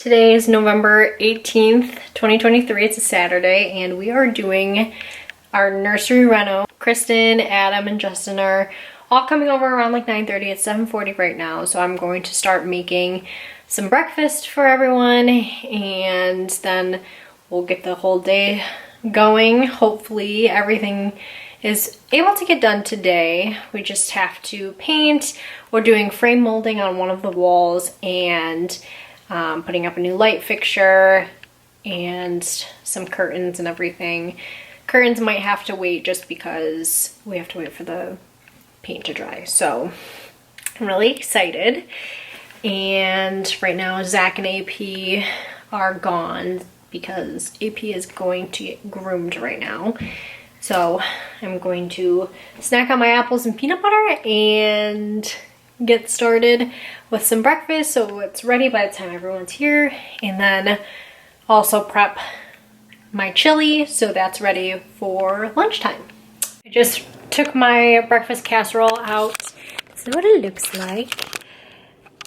Today is November 18th, 2023. It's a Saturday, and we are doing our nursery reno. Kristen, Adam, and Justin are all coming over around like 9:30. It's 7:40 right now, so I'm going to start making some breakfast for everyone, and then we'll get the whole day going. Hopefully everything is able to get done today. We just have to paint. We're doing frame molding on one of the walls and putting up a new light fixture and some curtains and everything. Curtains might have to wait just because we have to wait for the paint to dry. So I'm really excited. And right now Zach and AP are gone because AP is going to get groomed right now. So I'm going to snack on my apples and peanut butter and get started with some breakfast so it's ready by the time everyone's here, and then also prep my chili so that's ready for lunchtime. I just took my breakfast casserole out. This is what it looks like.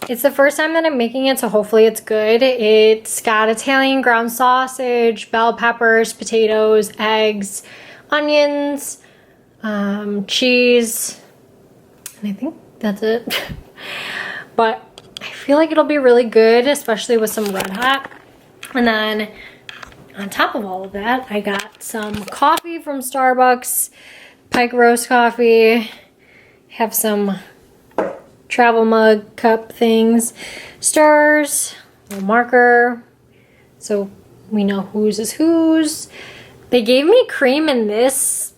It's the first time that I'm making it, so hopefully it's good. It's got Italian ground sausage, bell peppers, potatoes, eggs, onions, cheese, and I think that's it. But I feel like it'll be really good, especially with some Red Hot. And then on top of all of that, I got some coffee from Starbucks, Pike Roast coffee, have some travel mug cup things, stars, a marker, so we know whose is whose. They gave me cream in this.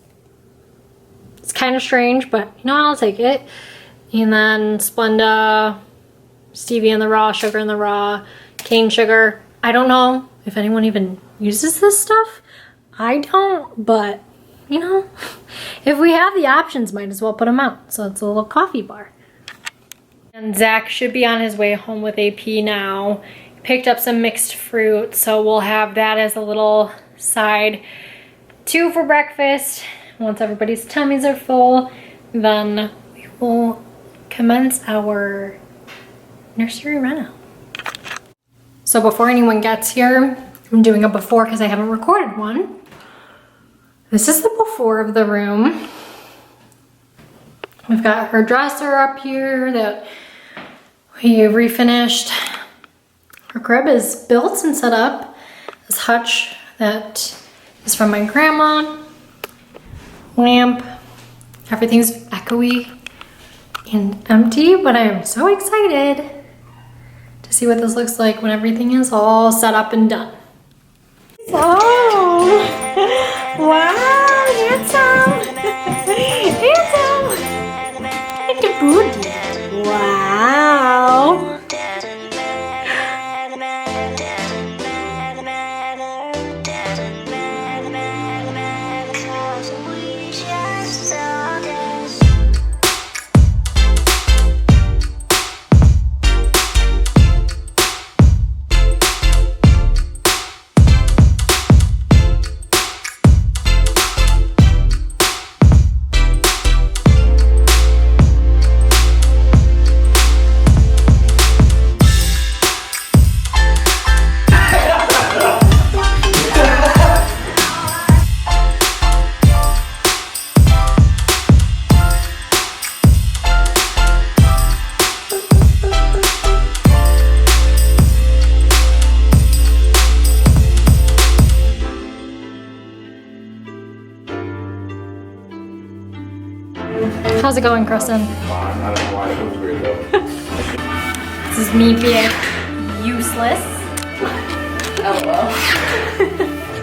It's kind of strange, but you know, I'll take it. And then Splenda, stevia in the raw, sugar in the raw, cane sugar. I don't know if anyone even uses this stuff. I don't, but you know, if we have the options, might as well put them out. So it's a little coffee bar. And Zach should be on his way home with AP now. Picked up some mixed fruit, so we'll have that as a little side too for breakfast. Once everybody's tummies are full, then we will commence our nursery reno. So before anyone gets here, I'm doing a before because I haven't recorded one. This is the before of the room. We've got her dresser up here that we refinished. Her crib is built and set up. This hutch that is from my grandma. Lamp. Everything's echoey and empty, but I am so excited to see what this looks like when everything is all set up and done. Oh, wow, handsome, handsome, look at booty, wow. How's it going, Kristen? I don't know why it was weird though. This is me being useless. LOL.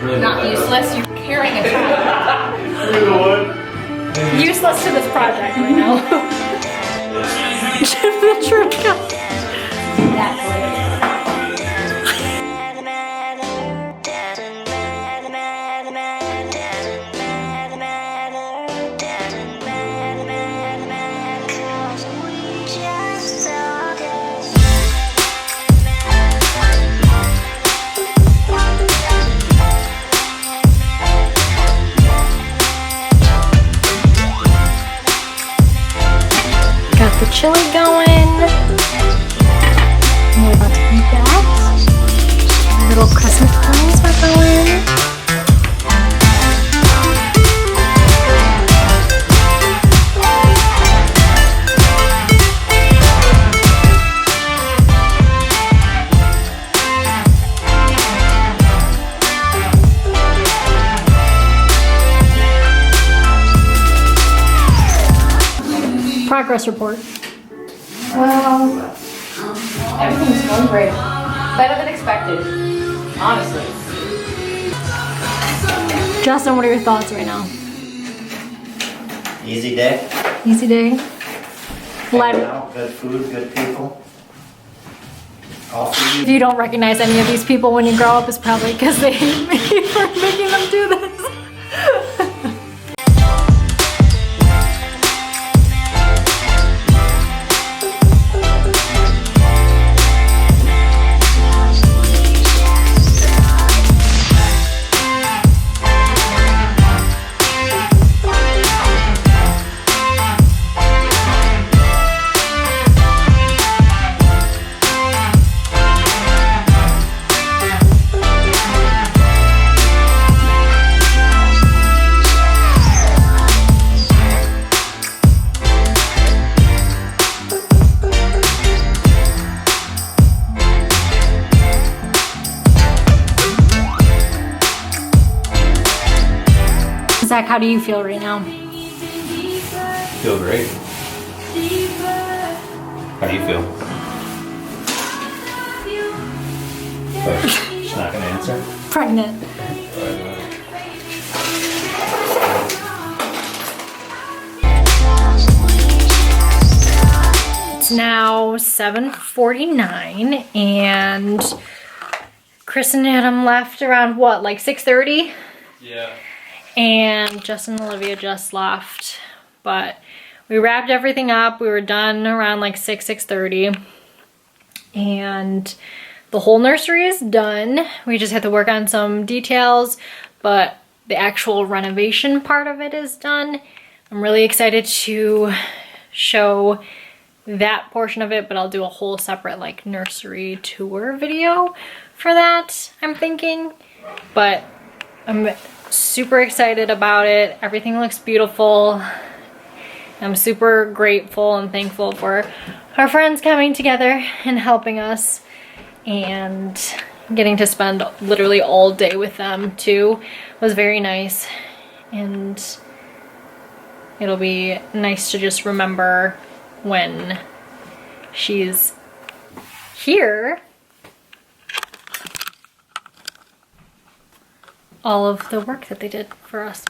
Really Not useless, you're carrying a child. You're the one. Useless to this project right now. Jim the trick out. That's hilarious. chili going. We're about to eat that. little Christmas balls are going. Progress report. Well, everything's going great. Better than expected, honestly. Justin, what are your thoughts right now? Easy day. Easy day. Hanging out, good food, good people. All for If you. you don't recognize any of these people when you grow up, it's probably because they hate me for making them do this. Zach, how do you feel right now? Feel great. How do you feel? But she's not gonna answer. Pregnant. It's now 7:49 and Chris and Adam left around what, like 6:30? Yeah. And Justin and Olivia just left, but we wrapped everything up. We were done around like 6:30, and the whole nursery is done. We just had to work on some details, but the actual renovation part of it is done. I'm really excited to show that portion of it, but I'll do a whole separate like nursery tour video for that, I'm thinking. But I'm super excited about it. Everything looks beautiful. I'm super grateful and thankful for our friends coming together and helping us, and getting to spend literally all day with them too was very nice. And it'll be nice to just remember when she's here all of the work that they did for us.